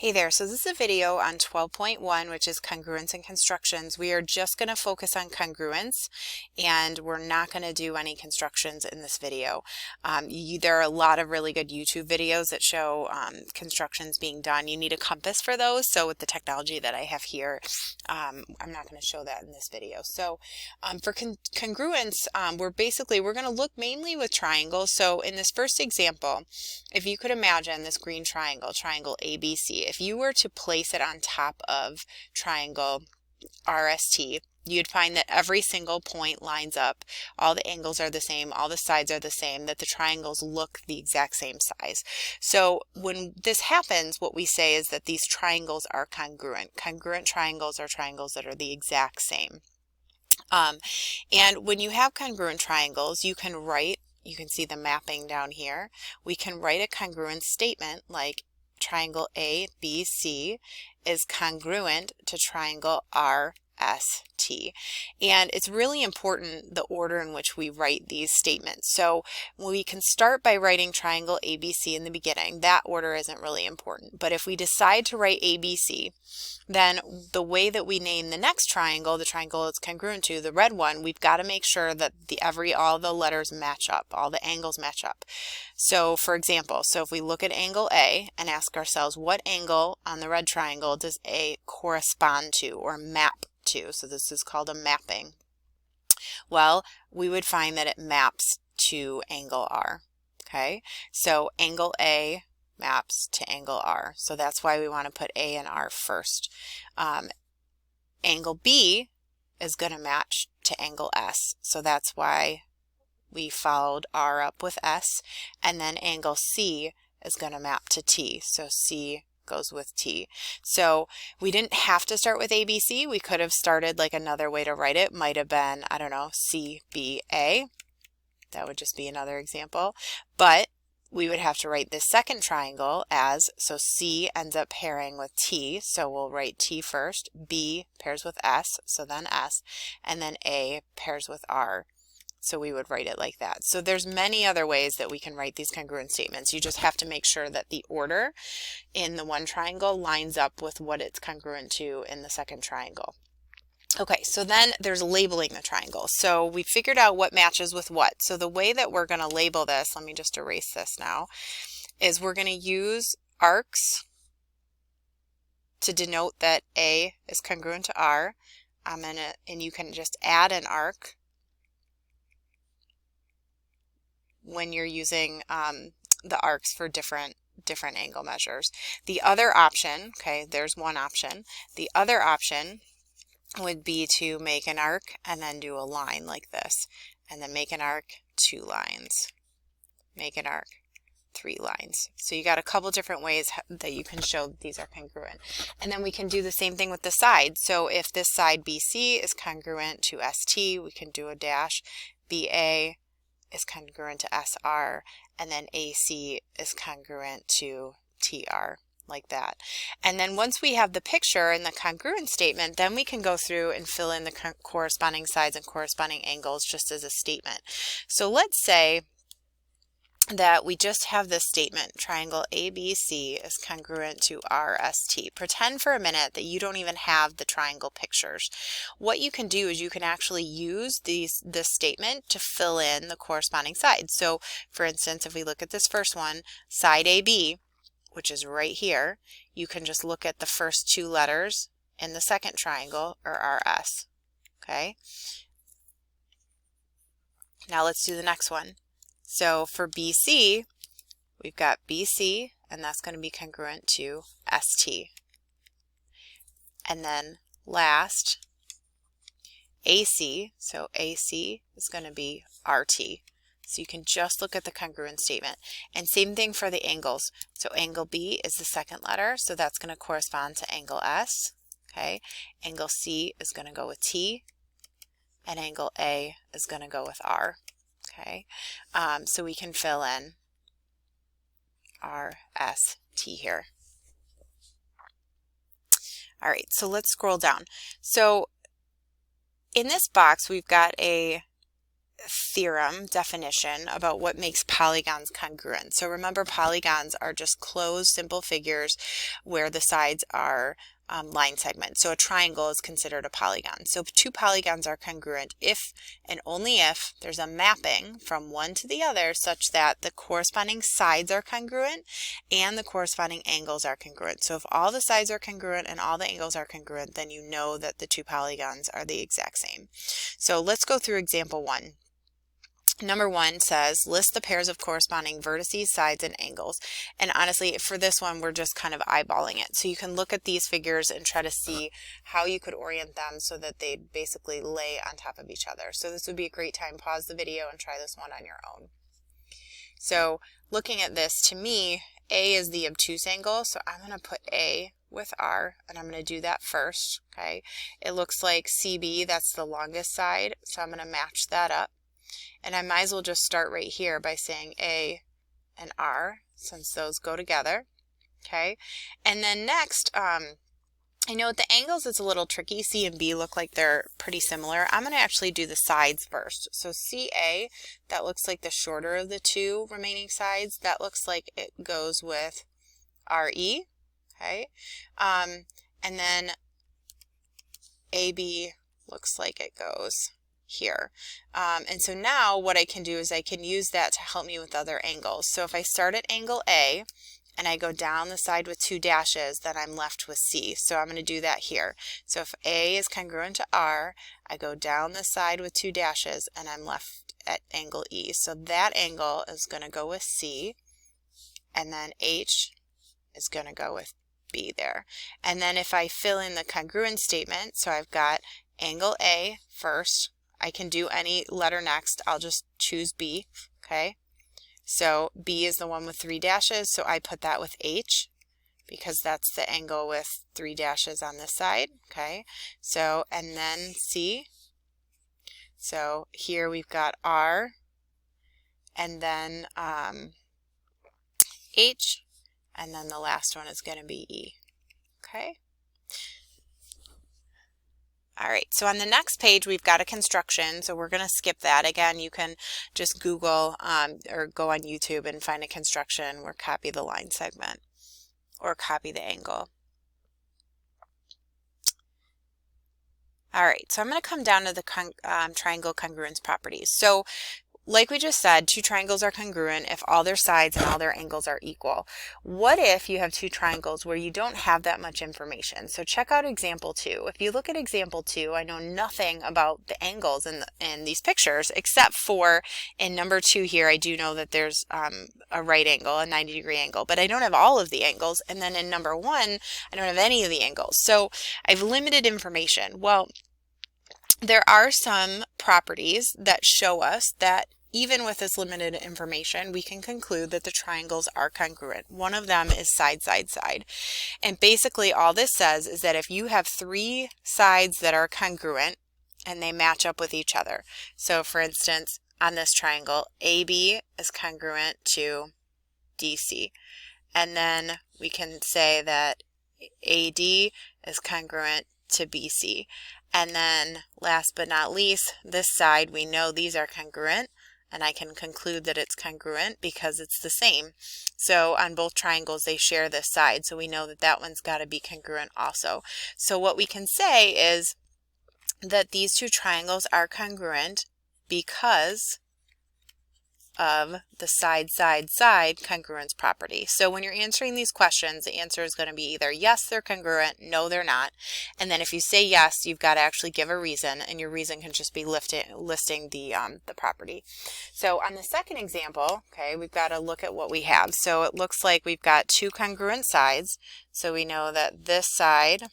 Hey there, so this is a video on 12.1, which is congruence and constructions. We are just going to focus on congruence, and we're not going to do any constructions in this video. There are a lot of really good YouTube videos that show constructions being done. You need a compass for those, so with the technology that I have here, I'm not going to show that in this video. So for congruence, we're going to look mainly with triangles. So in this first example, if you could imagine this green triangle, triangle ABC, if you were to place it on top of triangle RST, you'd find that every single point lines up, all the angles are the same, all the sides are the same, that the triangles look the exact same size. So when this happens, what we say is that these triangles are congruent. Congruent triangles are triangles that are the exact same. And when you have congruent triangles, you can see the mapping down here. We can write a congruence statement like triangle ABC is congruent to triangle RST. And it's really important the order in which we write these statements. So we can start by writing triangle ABC in the beginning. That order isn't really important. But if we decide to write ABC, then the way that we name the next triangle, the triangle it's congruent to, the red one, we've got to make sure that all the letters match up, all the angles match up. So for example, if we look at angle A and ask ourselves what angle on the red triangle does A correspond to or map to? So this is called a mapping. Well, we would find that it maps to angle R. Okay, so angle A maps to angle R. So that's why we want to put A and R first. Angle B is going to match to angle S. So that's why we followed R up with S. And then angle C is going to map to T. So C goes with T. So we didn't have to start with ABC. We could have started like another way to write it. Might have been, I don't know, CBA. That would just be another example. But we would have to write this second triangle as, so C ends up pairing with T, so we'll write T first, B pairs with S, so then S, and then A pairs with R. So we would write it like that. So there's many other ways that we can write these congruent statements. You just have to make sure that the order in the one triangle lines up with what it's congruent to in the second triangle. Okay, so then there's labeling the triangle. So we figured out what matches with what. So the way that we're going to label this, let me just erase this now, is we're going to use arcs to denote that A is congruent to R. And you can just add an arc when you're using the arcs for different angle measures. The other option, okay, there's one option. The other option would be to make an arc and then do a line like this, and then make an arc, 2 lines, make an arc, 3 lines. So you got a couple different ways that you can show these are congruent. And then we can do the same thing with the side. So if this side BC is congruent to ST, we can do a dash. BA is congruent to SR, and then AC is congruent to TR. Like that. And then once we have the picture and the congruent statement, then we can go through and fill in the corresponding sides and corresponding angles just as a statement. So let's say that we just have this statement, triangle ABC is congruent to RST. Pretend for a minute that you don't even have the triangle pictures. What you can do is you can actually use this statement to fill in the corresponding sides. So for instance, if we look at this first one, side AB, which is right here, you can just look at the first 2 letters in the second triangle, or RS. Okay? Now let's do the next one. So for BC, we've got BC, and that's going to be congruent to ST. And then last, AC, so AC is going to be RT. So you can just look at the congruent statement. And same thing for the angles. So angle B is the second letter, so that's going to correspond to angle S. Okay. Angle C is going to go with T, and angle A is going to go with R. Okay. So we can fill in R, S, T here. All right, so let's scroll down. So in this box, we've got theorem definition about what makes polygons congruent. So remember, polygons are just closed, simple figures where the sides are line segments. So a triangle is considered a polygon. So two polygons are congruent if and only if there's a mapping from one to the other such that the corresponding sides are congruent and the corresponding angles are congruent. So if all the sides are congruent and all the angles are congruent, then you know that the two polygons are the exact same. So let's go through example 1. Number 1 says, list the pairs of corresponding vertices, sides, and angles. And honestly, for this one, we're just kind of eyeballing it. So you can look at these figures and try to see how you could orient them so that they basically lay on top of each other. So this would be a great time. Pause the video and try this one on your own. So looking at this, to me, A is the obtuse angle. So I'm going to put A with R, and I'm going to do that first. Okay. It looks like CB, that's the longest side. So I'm going to match that up. And I might as well just start right here by saying A and R, since those go together. Okay. And then next, I know with the angles it's a little tricky. C and B look like they're pretty similar. I'm going to actually do the sides first. So CA, that looks like the shorter of the two remaining sides. That looks like it goes with RE. Okay. And then AB looks like it goes here. And so now what I can do is I can use that to help me with other angles. So if I start at angle A and I go down the side with 2 dashes, then I'm left with C. So I'm going to do that here. So if A is congruent to R, I go down the side with 2 dashes and I'm left at angle E. So that angle is going to go with C, and then H is going to go with B there. And then if I fill in the congruence statement, so I've got angle A first. I can do any letter next. I'll just choose B. Okay. So B is the one with 3 dashes. So I put that with H because that's the angle with 3 dashes on this side. Okay. So, and then C. So here we've got R, and then H, and then the last one is going to be E. Okay. All right, so on the next page, we've got a construction, so we're going to skip that. Again, you can just Google or go on YouTube and find a construction or copy the line segment or copy the angle. All right, so I'm going to come down to the triangle congruence properties. So like we just said, two triangles are congruent if all their sides and all their angles are equal. What if you have two triangles where you don't have that much information? So check out example 2. If you look at example 2, I know nothing about the angles in these pictures, except for in number 2 here, I do know that there's a right angle, a 90-degree angle, but I don't have all of the angles. And then in number 1, I don't have any of the angles. So I've limited information. Well, there are some properties that show us that even with this limited information, we can conclude that the triangles are congruent. One of them is side, side, side. And basically all this says is that if you have 3 sides that are congruent and they match up with each other. So for instance, on this triangle, AB is congruent to DC. And then we can say that AD is congruent to BC. And then last but not least, this side, we know these are congruent, and I can conclude that it's congruent because it's the same. So on both triangles, they share this side, so we know that that one's got to be congruent also. So what we can say is that these two triangles are congruent because of the side, side, side congruence property. So when you're answering these questions, the answer is going to be either yes, they're congruent, no, they're not. And then if you say yes, you've got to actually give a reason, and your reason can just be listing the property. So on the second example, okay, we've got to look at what we have. So it looks like we've got 2 congruent sides. So we know that this side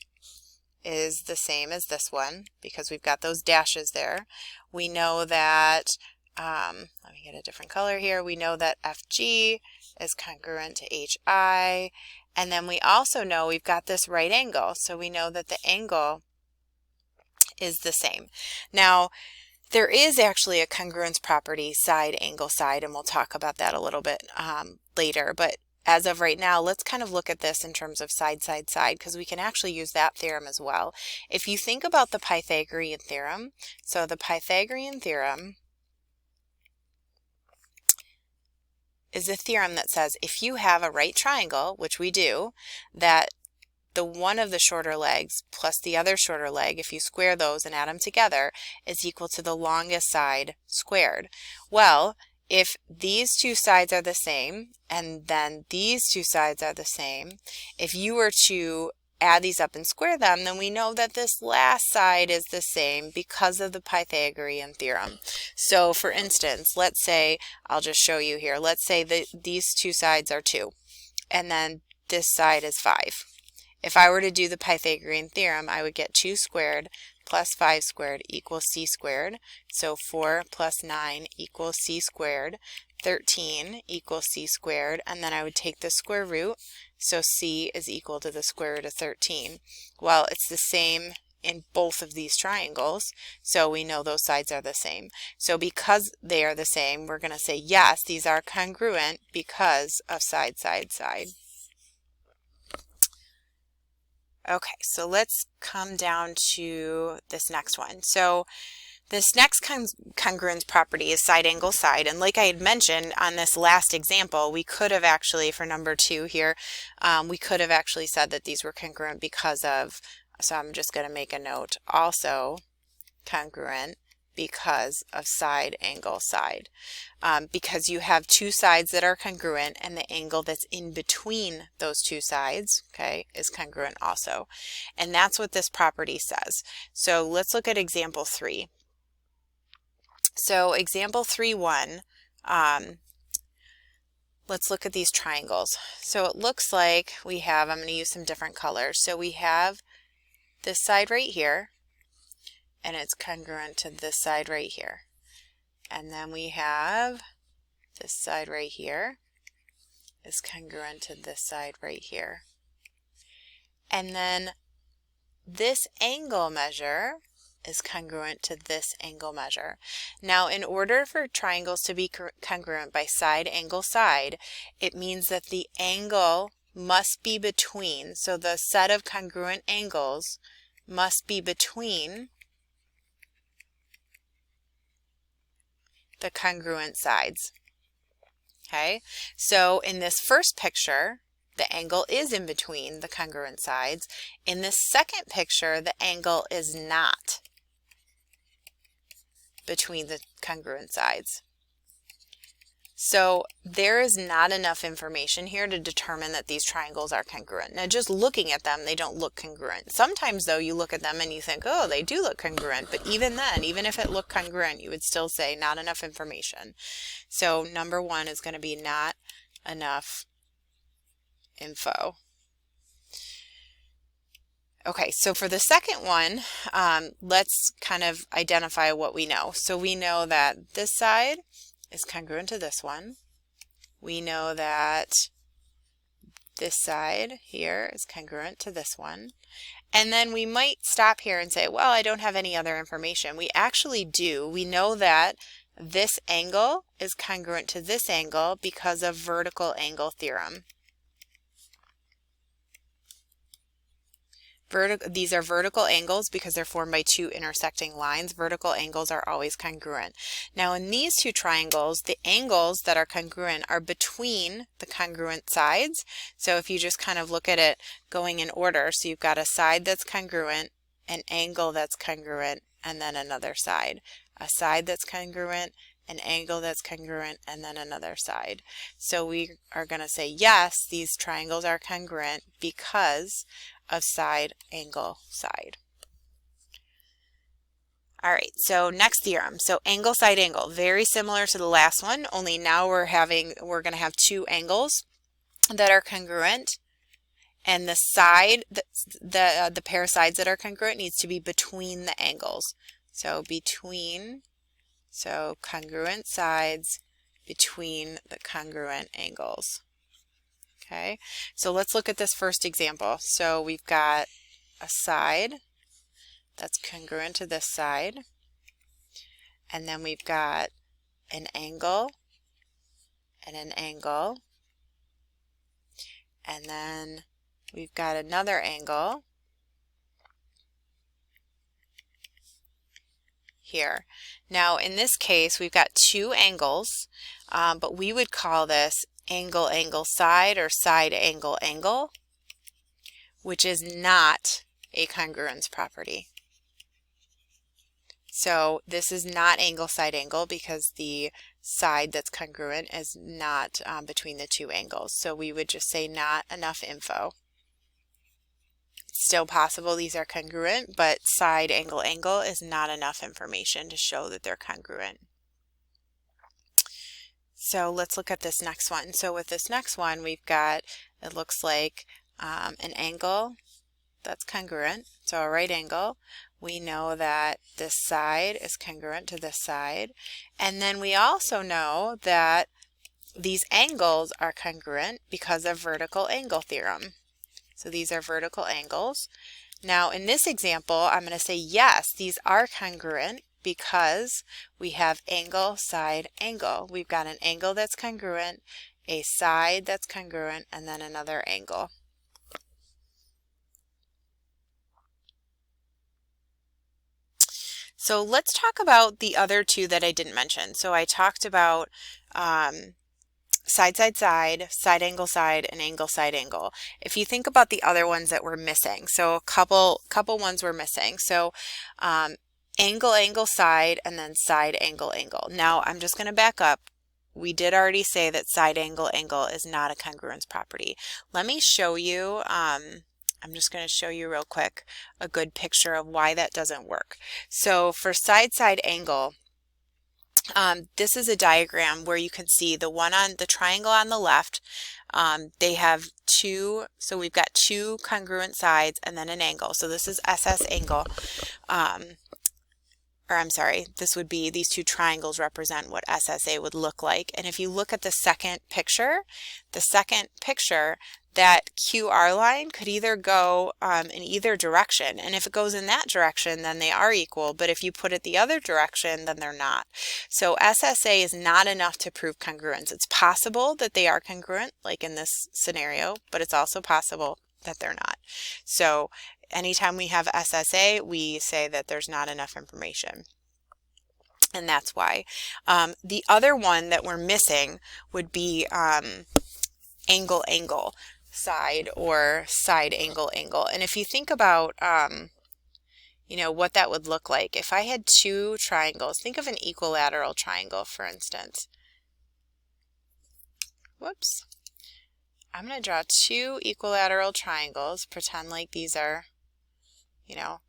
is the same as this one because we've got those dashes there. We know that let me get a different color here. We know that FG is congruent to HI. And then we also know we've got this right angle. So we know that the angle is the same. Now, there is actually a congruence property, side, angle, side, and we'll talk about that a little bit later. But as of right now, let's kind of look at this in terms of side, side, side, because we can actually use that theorem as well. If you think about the Pythagorean theorem, so the Pythagorean theorem is a theorem that says if you have a right triangle, which we do, that the one of the shorter legs plus the other shorter leg, if you square those and add them together, is equal to the longest side squared. Well, if these two sides are the same and then these two sides are the same, if you were to add these up and square them, then we know that this last side is the same because of the Pythagorean theorem. So for instance, let's say, I'll just show you here, let's say that these two sides are 2 and then this side is 5. If I were to do the Pythagorean theorem, I would get 2 squared plus 5 squared equals c squared. So 4 plus 9 equals c squared. 13 equals c squared. And then I would take the square root. So c is equal to the square root of 13. Well, it's the same in both of these triangles, so we know those sides are the same. So because they are the same, we're going to say yes, these are congruent because of side, side, side. Okay, so let's come down to this next one. So this next congruence property is side angle side, and like I had mentioned on this last example, we could have actually, for number 2 here, we could have actually said that these were congruent because of, so I'm just going to make a note, also congruent because of side angle side. Because you have two sides that are congruent and the angle that's in between those two sides, okay, is congruent also. And that's what this property says. So let's look at example 3. So example 3.1, let's look at these triangles. So it looks like we have, I'm going to use some different colors. So we have this side right here, and it's congruent to this side right here. And then we have this side right here is congruent to this side right here. And then this angle measure is congruent to this angle measure. Now, in order for triangles to be congruent by side angle side, it means that the angle must be between, so the set of congruent angles must be between the congruent sides. Okay, so in this first picture, the angle is in between the congruent sides. In this second picture, the angle is not between the congruent sides. So there is not enough information here to determine that these triangles are congruent. Now, just looking at them, they don't look congruent. Sometimes, though, you look at them and you think, oh, they do look congruent. But even then, even if it looked congruent, you would still say not enough information. So number 1 is going to be not enough info. Okay, so for the second one, let's kind of identify what we know. So we know that this side is congruent to this one. We know that this side here is congruent to this one. And then we might stop here and say, well, I don't have any other information. We actually do. We know that this angle is congruent to this angle because of vertical angle theorem. These are vertical angles because they're formed by two intersecting lines. Vertical angles are always congruent. Now in these two triangles, the angles that are congruent are between the congruent sides. So if you just kind of look at it going in order, so you've got a side that's congruent, an angle that's congruent, and then another side. A side that's congruent, an angle that's congruent, and then another side. So we are going to say yes, these triangles are congruent because of side angle side. All right, so next theorem. So angle side angle, very similar to the last one, only now we're going to have two angles that are congruent, and the side, the pair of sides that are congruent needs to be between the angles. So congruent sides between the congruent angles. Okay, so let's look at this first example. So we've got a side that's congruent to this side, and then we've got an angle and an angle, and then we've got another angle here. Now in this case we've got two angles, but we would call this angle angle side or side angle angle, which is not a congruence property. So this is not angle side angle because the side that's congruent is not between the two angles. So we would just say not enough info. It's still possible these are congruent, but side angle angle is not enough information to show that they're congruent. So let's look at this next one. So with this next one, we've got, it looks like an angle that's congruent. So a right angle. We know that this side is congruent to this side. And then we also know that these angles are congruent because of vertical angle theorem. So these are vertical angles. Now in this example, I'm going to say yes, these are congruent because we have angle, side, angle. We've got an angle that's congruent, a side that's congruent, and then another angle. So let's talk about the other two that I didn't mention. So I talked about side, side, side, side, angle, and angle, side, angle. If you think about the other ones that we're missing, so a couple ones we're missing. So angle, angle, side, and then side, angle, angle. Now I'm just going to back up. We did already say that side angle, angle is not a congruence property. Let me show you, I'm just going to show you real quick a good picture of why that doesn't work. So for side, side, angle, this is a diagram where you can see the one on the triangle on the left. They have two, so we've got two congruent sides and then an angle. So this is SS angle. Or I'm sorry, this would be, these two triangles represent what SSA would look like. And if you look at the second picture, that QR line could either go in either direction. And if it goes in that direction, then they are equal. But if you put it the other direction, then they're not. So SSA is not enough to prove congruence. It's possible that they are congruent, like in this scenario, but it's also possible that they're not. So anytime we have SSA, we say that there's not enough information. And that's why. The other one that we're missing would be angle, angle, side, or side, angle, angle. And if you think about, you know, what that would look like. If I had two triangles, think of an equilateral triangle, for instance. Whoops. I'm going to draw two equilateral triangles, pretend like these are, you know,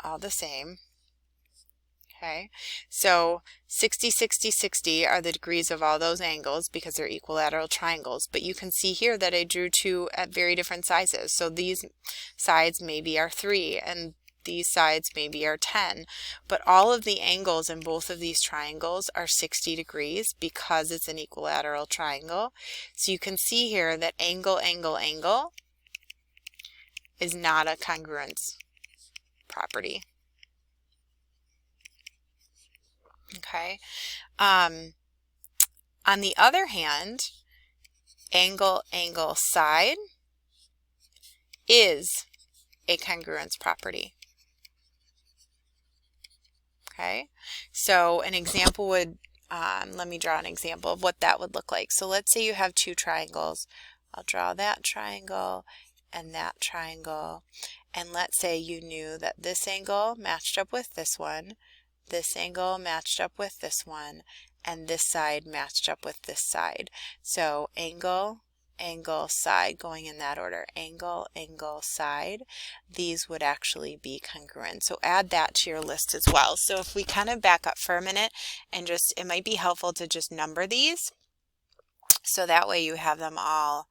all the same. Okay, so 60, 60, 60 are the degrees of all those angles because they're equilateral triangles. But you can see here that I drew two at very different sizes. So these sides maybe are 3 and these sides maybe are 10. But all of the angles in both of these triangles are 60 degrees because it's an equilateral triangle. So you can see here that angle, angle, angle is not a congruence property. Okay. On the other hand, angle, angle, side is a congruence property. Okay. So an example would, let me draw an example of what that would look like. So let's say you have two triangles. I'll draw that triangle and that triangle. And let's say you knew that this angle matched up with this one. This angle matched up with this one, and this side matched up with this side. So angle, angle, side, going in that order. Angle, angle, side. These would actually be congruent. So add that to your list as well. So if we kind of back up for a minute and just, it might be helpful to just number these. So that way you have them all.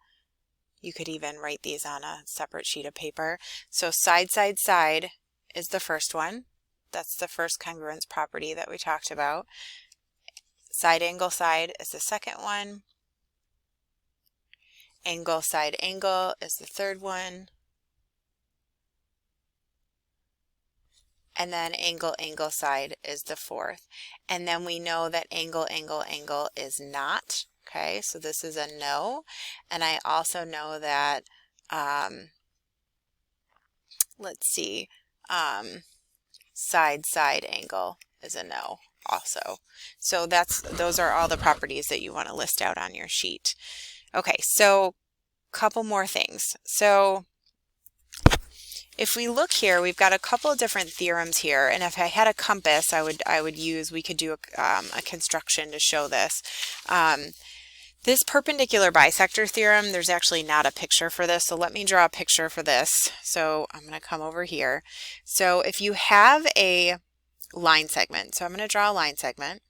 You could even write these on a separate sheet of paper. So side, side, side is the first one. That's the first congruence property that we talked about. Side, angle, side is the second one. Angle, side, angle is the third one. And then angle, angle, side is the fourth. And then we know that angle, angle, angle is not. Okay, so this is a no. And I also know that, let's see, side-side angle is a no also. So those are all the properties that you want to list out on your sheet. Okay, so a couple more things. So if we look here, we've got a couple of different theorems here, and if I had a compass, we could do a construction to show this. This perpendicular bisector theorem, there's actually not a picture for this, so let me draw a picture for this. So I'm going to come over here. So if you have a line segment, so I'm going to draw a line segment,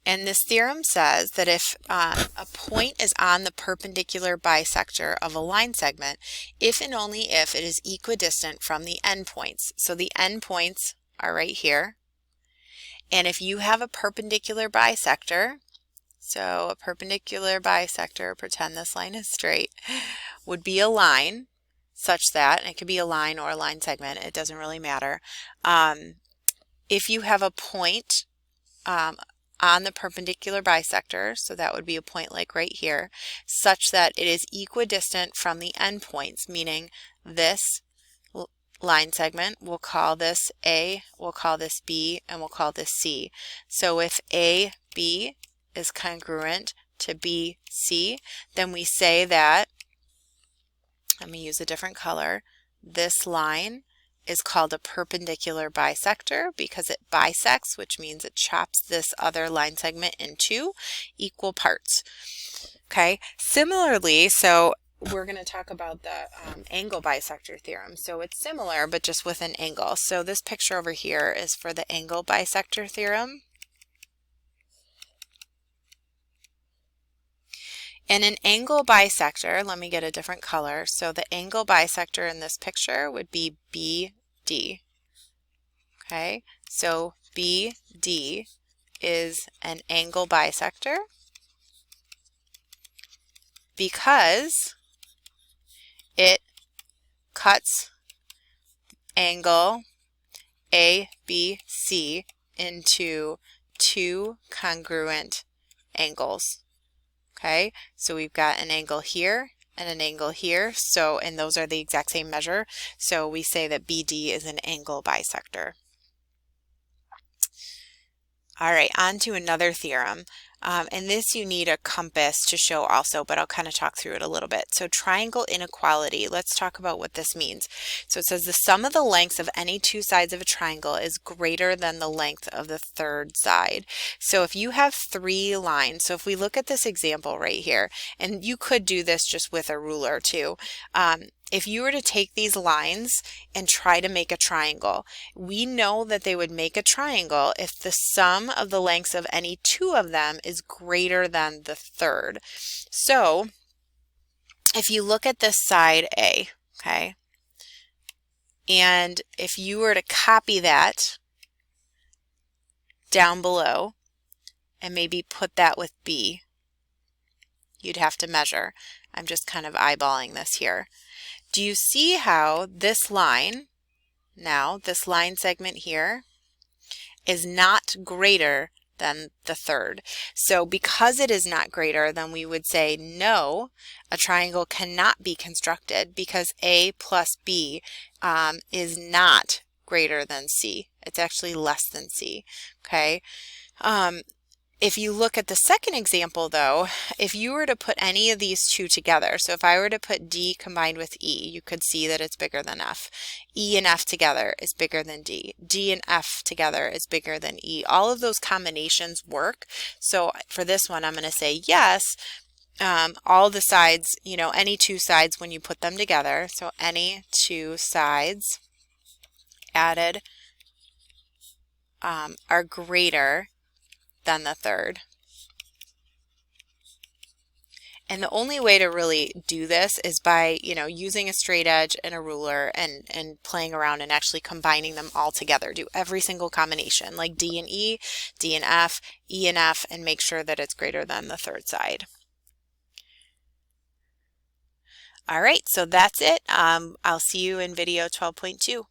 and this theorem says that if a point is on the perpendicular bisector of a line segment, if and only if it is equidistant from the endpoints. So the endpoints are right here, and if you have a perpendicular bisector, so a perpendicular bisector, pretend this line is straight, would be a line such that, and it could be a line or a line segment, it doesn't really matter. If you have a point on the perpendicular bisector, so that would be a point like right here, such that it is equidistant from the endpoints, meaning this line segment, we'll call this A, we'll call this B, and we'll call this C. So if AB is congruent to BC, then we say that, let me use a different color, this line is called a perpendicular bisector because it bisects, which means it chops this other line segment in two equal parts. Okay, similarly, so we're going to talk about the angle bisector theorem. So it's similar, but just with an angle. So this picture over here is for the angle bisector theorem. And an angle bisector, let me get a different color. So the angle bisector in this picture would be BD. Okay, so BD is an angle bisector because it cuts angle ABC into two congruent angles. Okay, so we've got an angle here and an angle here, so, and those are the exact same measure, so we say that BD is an angle bisector. All right, on to another theorem. And this you need a compass to show also, but I'll kind of talk through it a little bit. So triangle inequality, let's talk about what this means. So it says the sum of the lengths of any two sides of a triangle is greater than the length of the third side. So if you have three lines, so if we look at this example right here, and you could do this just with a ruler too, if you were to take these lines and try to make a triangle, we know that they would make a triangle if the sum of the lengths of any two of them is greater than the third. So if you look at this side A, okay, and if you were to copy that down below and maybe put that with B, you'd have to measure. I'm just kind of eyeballing this here. Do you see how this line, now this line segment here, is not greater than the third? So because it is not greater, then we would say no, a triangle cannot be constructed because A plus B is not greater than C. It's actually less than C, okay? If you look at the second example though, if you were to put any of these two together, so if I were to put D combined with E, you could see that it's bigger than F. E and F together is bigger than D. D and F together is bigger than E. All of those combinations work. So for this one, I'm going to say yes. All the sides, you know, any two sides when you put them together, so any two sides added are greater than the third. And the only way to really do this is by, you know, using a straight edge and a ruler and playing around and actually combining them all together. Do every single combination, like D and E, D and F, E and F, and make sure that it's greater than the third side. All right, so that's it. I'll see you in video 12.2.